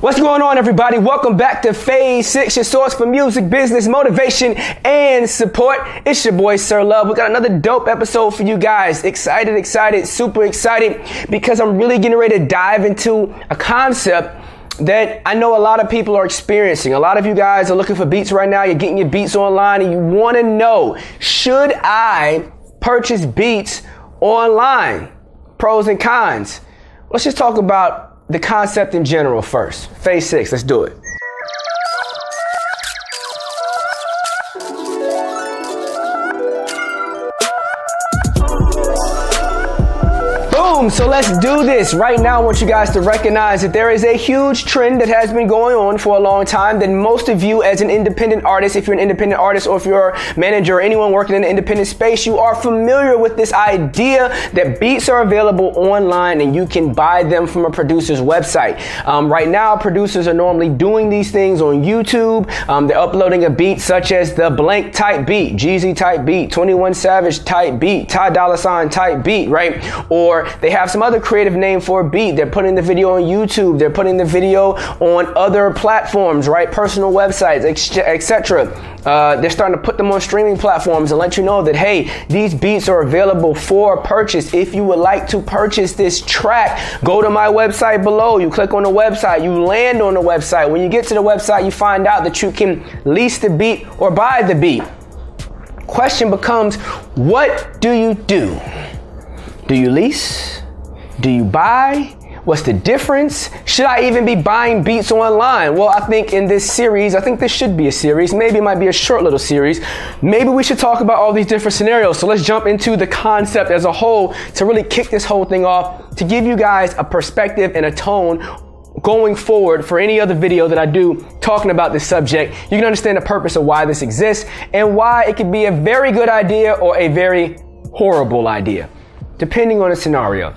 What's going on, everybody? Welcome back to Phase 6, your source for music, business, motivation, and support. It's your boy, Sirr Love. We got another dope episode for you guys. Excited, super excited, because I'm really getting ready to dive into a concept that I know a lot of people are experiencing. A lot of you guys are looking for beats right now. You're getting your beats online and you want to know, should I purchase beats online? Pros and cons. Let's just talk about the concept in general first. Phase 6, let's do it. Boom, so let's do this. Right now, I want you guys to recognize that there is a huge trend that has been going on for a long time that most of you as an independent artist, if you're an independent artist or if you're a manager or anyone working in the independent space, you are familiar with this idea that beats are available online and you can buy them from a producer's website. Right now, producers are normally doing these things on YouTube. They're uploading a beat such as the blank type beat, Jeezy type beat, 21 Savage type beat, Ty Dolla $ign type beat, right? Or they have some other creative name for a beat. They're putting the video on YouTube. They're putting the video on other platforms, right? Personal websites, etc. They're starting to put them on streaming platforms and let you know that, hey, these beats are available for purchase. If you would like to purchase this track, go to my website below. You click on the website. You land on the website. When you get to the website, you find out that you can lease the beat or buy the beat. Question becomes, what do you do? Do you lease? Do you buy? What's the difference? Should I even be buying beats online? Well, I think in this series, I think this should be a series. Maybe it might be a short little series. Maybe we should talk about all these different scenarios. So let's jump into the concept as a whole to really kick this whole thing off, to give you guys a perspective and a tone going forward for any other video that I do talking about this subject. You can understand the purpose of why this exists and why it could be a very good idea or a very horrible idea, depending on the scenario.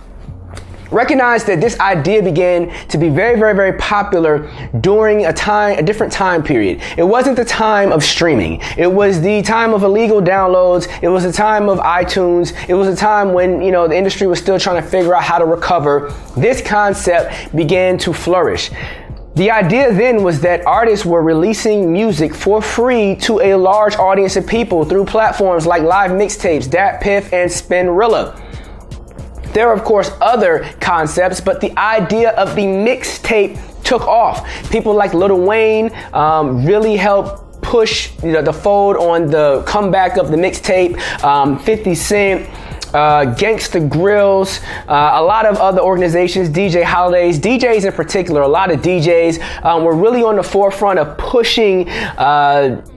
Recognize that this idea began to be very popular during a different time period. It wasn't the time of streaming. It was the time of illegal downloads. It was the time of iTunes. It was a time when, the industry was still trying to figure out how to recover. This concept began to flourish. The idea then was that artists were releasing music for free to a large audience of people through platforms like live mixtapes, DatPiff, and Spinrilla. There are, of course, other concepts, but the idea of the mixtape took off. People like Lil Wayne really helped push the fold on the comeback of the mixtape. 50 Cent, Gangsta Grills, a lot of other organizations, DJ Holidays, DJs in particular, a lot of DJs were really on the forefront of pushing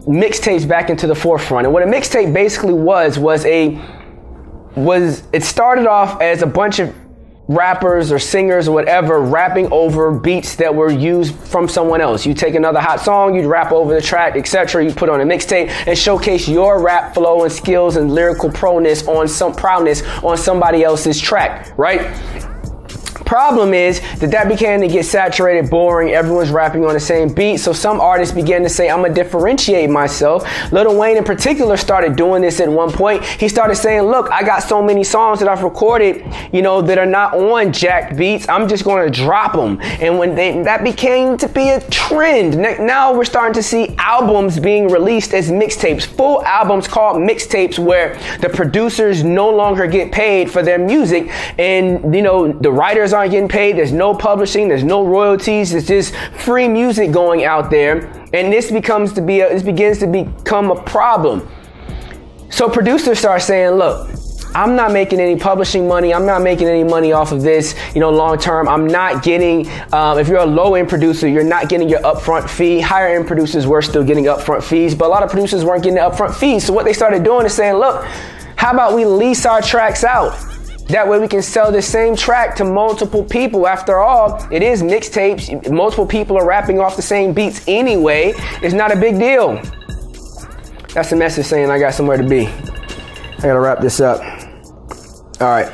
mixtapes back into the forefront. And what a mixtape basically was it started off as a bunch of rappers or singers or whatever rapping over beats that were used from someone else. You take another hot song, you'd rap over the track, etc. You put on a mixtape and showcase your rap flow and skills and lyrical prowess on somebody else's track, right? Problem is that began to get saturated, boring. Everyone's rapping on the same beat. So some artists began to say, I'm going to differentiate myself. Lil Wayne in particular started doing this at one point. He started saying, look, I got so many songs that I've recorded, that are not on jacked beats. I'm just going to drop them. And when that became to be a trend, now we're starting to see albums being released as mixtapes, full albums called mixtapes, where the producers no longer get paid for their music. And, the writers aren't getting paid. There's no publishing. There's no royalties. It's just free music going out there. And this begins to become a problem. So producers start saying, look, I'm not making any publishing money. I'm not making any money off of this, long term. I'm not getting, if you're a low end producer, you're not getting your upfront fee. Higher end producers were still getting upfront fees, but a lot of producers weren't getting the upfront fees. So what they started doing is saying, look, how about we lease our tracks out? That way we can sell the same track to multiple people. After all, it is mixtapes. Multiple people are rapping off the same beats anyway. It's not a big deal. That's the message saying I got somewhere to be. I gotta wrap this up. All right.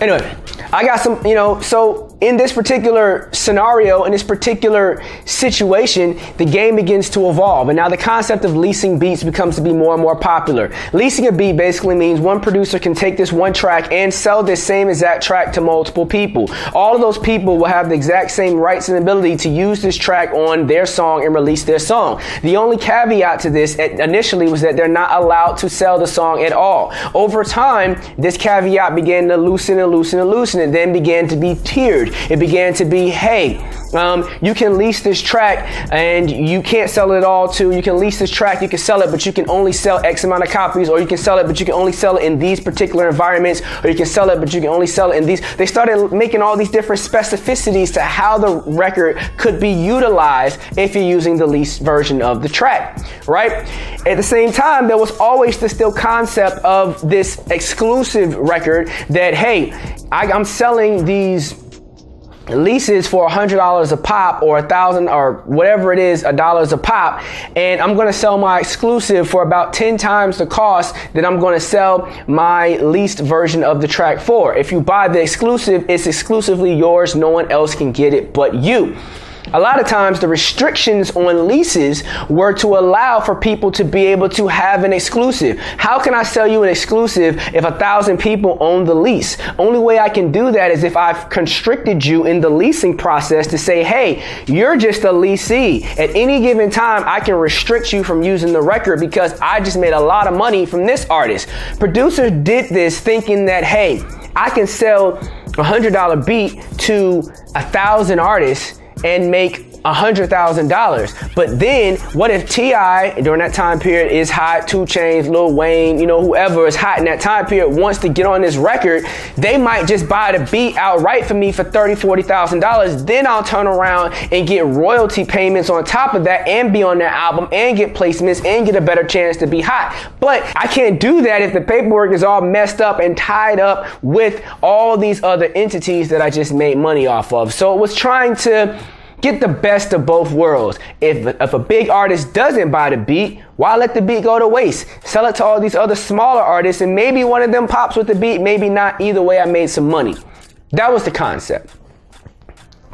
Anyway, I got some, so in this particular scenario, in this particular situation, the game begins to evolve. And now the concept of leasing beats becomes to be more and more popular. Leasing a beat basically means one producer can take this one track and sell this same exact track to multiple people. All of those people will have the exact same rights and ability to use this track on their song and release their song. The only caveat to this initially was that they're not allowed to sell the song at all. Over time, this caveat began to loosen and then began to be tiered. It began to be, hey, you can lease this track and you can't sell it all to, you can lease this track, you can sell it, but you can only sell X amount of copies, or you can sell it, but you can only sell it in these particular environments, or you can sell it, but you can only sell it in these. They started making all these different specificities to how the record could be utilized if you're using the leased version of the track, right? At the same time, there was always the still concept of this exclusive record that, hey, I'm selling these leases for $100 a pop, or $1,000 or whatever it is, $1 a pop, and I'm going to sell my exclusive for about 10 times the cost that I'm going to sell my leased version of the track for. If you buy the exclusive, it's exclusively yours. No one else can get it but you. A lot of times the restrictions on leases were to allow for people to be able to have an exclusive. How can I sell you an exclusive if 1,000 people own the lease? Only way I can do that is if I've constricted you in the leasing process to say, hey, you're just a leasee. At any given time, I can restrict you from using the record because I just made a lot of money from this artist. Producers did this thinking that, hey, I can sell a $100 beat to 1,000 artists and make $100,000. But then what if T.I. during that time period is hot, 2 Chainz, Lil Wayne, whoever is hot in that time period wants to get on this record, they might just buy the beat outright for me for $30,000, $40,000. Then I'll turn around and get royalty payments on top of that and be on their album and get placements and get a better chance to be hot. But I can't do that if the paperwork is all messed up and tied up with all these other entities that I just made money off of. So it was trying to get the best of both worlds. If a big artist doesn't buy the beat, why let the beat go to waste? Sell it to all these other smaller artists and maybe one of them pops with the beat, maybe not. Either way, I made some money. That was the concept.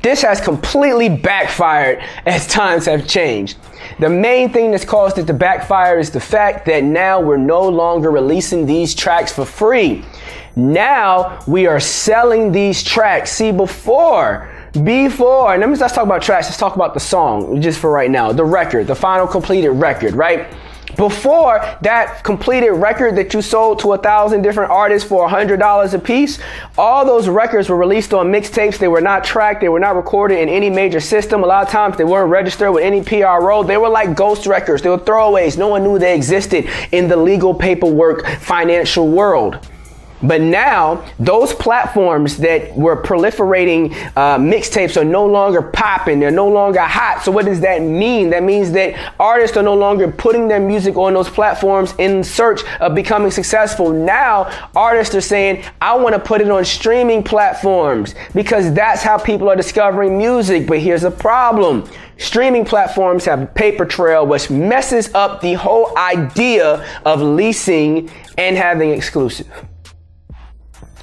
This has completely backfired as times have changed. The main thing that's caused it to backfire is the fact that now we're no longer releasing these tracks for free. Now we are selling these tracks. See, before, and let me just talk about tracks, let's talk about the song just for right now, the record, the final completed record, right? Before that completed record that you sold to 1,000 different artists for $100 a piece, all those records were released on mixtapes. They were not tracked. They were not recorded in any major system. A lot of times they weren't registered with any PRO. They were like ghost records. They were throwaways. No one knew they existed in the legal paperwork financial world. But now those platforms that were proliferating mixtapes are no longer popping. They're no longer hot. So what does that mean? That means that artists are no longer putting their music on those platforms in search of becoming successful. Now artists are saying, I want to put it on streaming platforms because that's how people are discovering music. But here's a problem. Streaming platforms have a paper trail, which messes up the whole idea of leasing and having exclusive.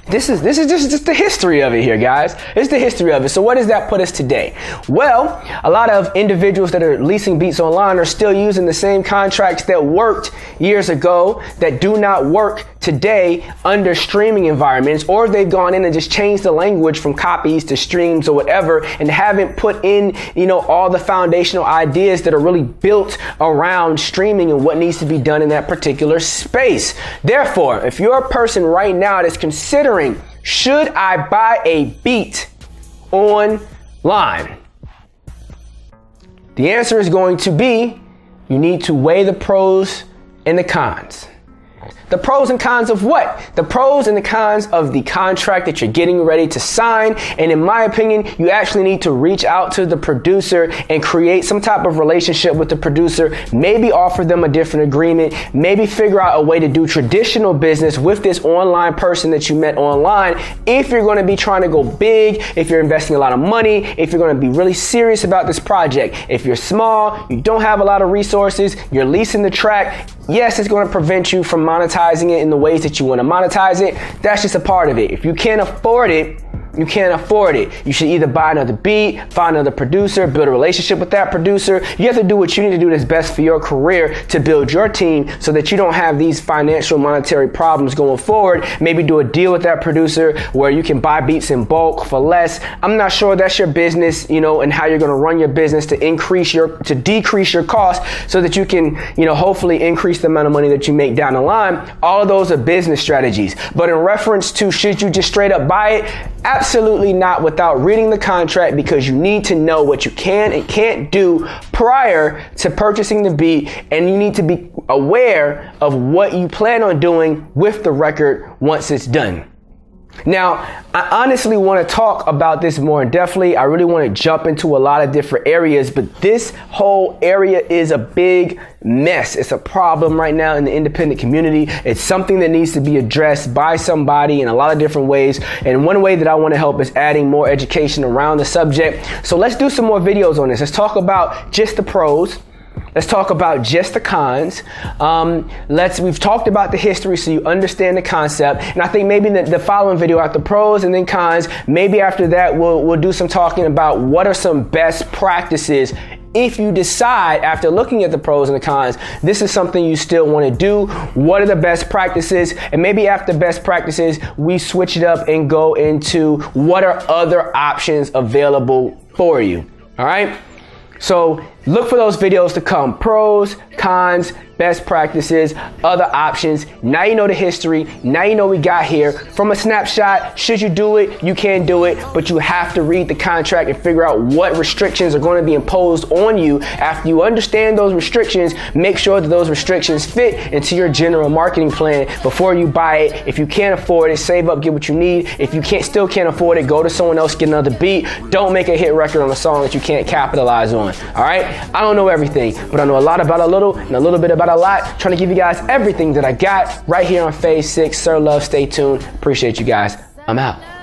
This is just the history of it here, guys. It's the history of it. So what does that put us today? Well, a lot of individuals that are leasing beats online are still using the same contracts that worked years ago that do not work today under streaming environments, or they've gone in and just changed the language from copies to streams or whatever and haven't put in, all the foundational ideas that are really built around streaming and what needs to be done in that particular space. Therefore, if you're a person right now that's considering, should I buy a beat online? The answer is going to be, you need to weigh the pros and the cons. The pros and cons of what? The pros and the cons of the contract that you're getting ready to sign. And in my opinion, you actually need to reach out to the producer and create some type of relationship with the producer. Maybe offer them a different agreement. Maybe figure out a way to do traditional business with this online person that you met online. If you're going to be trying to go big, if you're investing a lot of money, if you're going to be really serious about this project. If you're small, you don't have a lot of resources, you're leasing the track. Yes, it's going to prevent you from monetizing it in the ways that you want to monetize it. That's just a part of it. If you can't afford it, you can't afford it. You should either buy another beat, find another producer, build a relationship with that producer. You have to do what you need to do that's best for your career to build your team so that you don't have these financial monetary problems going forward. Maybe do a deal with that producer where you can buy beats in bulk for less. I'm not sure that's your business, you know, and how you're going to run your business to decrease your costs so that you can, you know, hopefully increase the amount of money that you make down the line. All of those are business strategies. But in reference to should you just straight up buy it? Absolutely not without reading the contract, because you need to know what you can and can't do prior to purchasing the beat, and you need to be aware of what you plan on doing with the record once it's done. Now, I honestly want to talk about this more in depthly. I really want to jump into a lot of different areas, but this whole area is a big mess. It's a problem right now in the independent community. It's something that needs to be addressed by somebody in a lot of different ways. And one way that I want to help is adding more education around the subject. So let's do some more videos on this. Let's talk about just the pros. Let's talk about just the cons. We've talked about the history so you understand the concept. And I think maybe the following video after pros and then cons, maybe after that we'll do some talking about what are some best practices if you decide after looking at the pros and the cons, this is something you still want to do. What are the best practices? And maybe after best practices, we switch it up and go into what are other options available for you. All right. So look for those videos to come. Pros, cons, best practices, other options. Now you know the history. Now you know we got here. From a snapshot, should you do it? You can do it, but you have to read the contract and figure out what restrictions are going to be imposed on you. After you understand those restrictions, make sure that those restrictions fit into your general marketing plan before you buy it. If you can't afford it, save up, get what you need. If you still can't afford it, go to someone else, get another beat. Don't make a hit record on a song that you can't capitalize on. All right? I don't know everything, but I know a lot about a little and a little bit about a lot. Trying to give you guys everything that I got right here on Phase 6. Sirr Love, stay tuned. Appreciate you guys. I'm out.